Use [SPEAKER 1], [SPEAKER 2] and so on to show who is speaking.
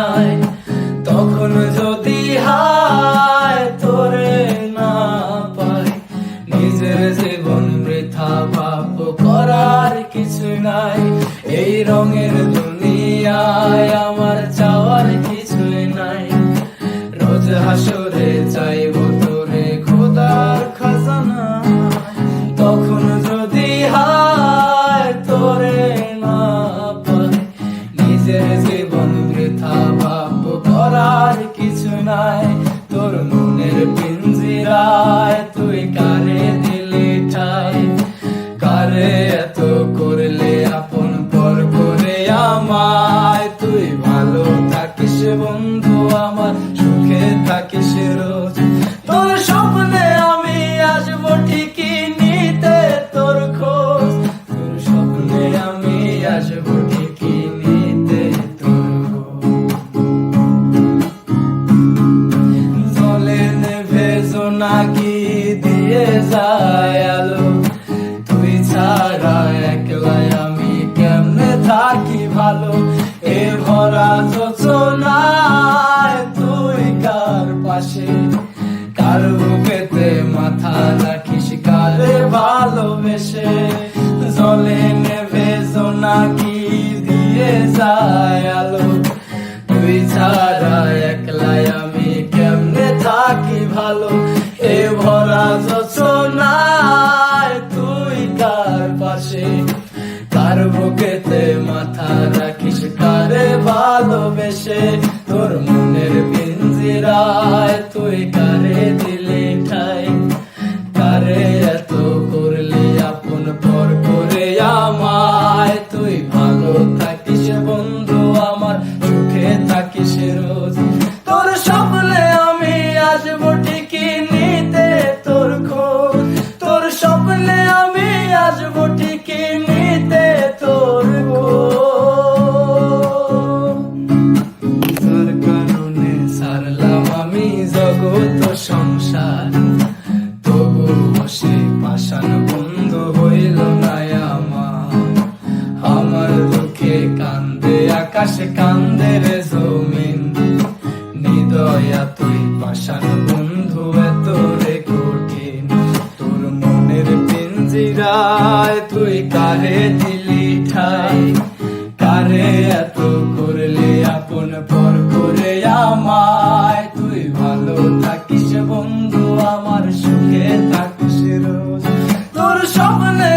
[SPEAKER 1] নাই। তখন যদি হায় তোরে না পাই, নিজের জীবন বৃথা পাপ করার কিছু নাই। এই রঙের দুনিয়ায় আমার চাওয়ার কিছুই নাই। রোজ হাসরে চাইব তোরে খোদার খাজানা। তখন যদি হায় তোরে না পাই, নিজের জীবন বৃথা পাপ করার কিছু নাই। তোর মনের পিঞ্জিরায় তুই কারে দিলি ঠাই, কারে এত করলে আপন পর করে আমায়। তুই ভালো থাকিস বন্ধু আমার, সুখে থাকিস রোজ। তোর স্বপ্নে আমি আসবো ঠিকই নিতে তোর খোঁজ। তোর স্বপ্নে আমি আসবো ঠিকই নিতে তোর খোঁজ। জলে নেভে জোনাকি দিয়ে যায় আলো, তুই ছাড়া একলাই আমি কেমনে থাকি ভালো। এ ভরা যোচনায় তুই কার পাশে, কার বুকেতে মাথা রাখিস কারে ভালোবেসে। জলে নেভে জোনাকি দিয়ে যায় আলো, তুই ছাড়া একলাই আমি কেমনে থাকি ভালো। এ ভরা যোচনায় তুই কার পাশে, কার বুকেতে মাথা রাখিস কারে ভালোবেসে। তোর মনের পিঞ্জিরায় তুই কারে দিলি ঠাই, কারে এত করলি আপন পর করে আমায়। তুই ভালো থাকিস বন্ধু আমার, সুখে থাকিস রোজ। তোর স্বপ্নে আমি আসবো ঠিকই নিতে তোর খোঁজ। তোর স্বপ্নে আমি আসবো ঠিকই নিতে তোর খোঁজ। যার কারণে সারলাম আমি জগৎ সংসার, তবু সে পাষাণ বন্ধু হইল না আমার। আমার দুঃখে কান্দে আকাশ কান্দে রে জমিন, নিদয়া তুই পাষাণ বন্ধু এত রে কঠিন। তোর মনের পিঞ্জিরায় তুই কারে দিলি ঠাই, কারে এত করলি আপন পর করে আমায়। তুই ভালো থাকিস বন্ধু আমার, সুখে থাকিস রোজ। তোর স্বপ্নে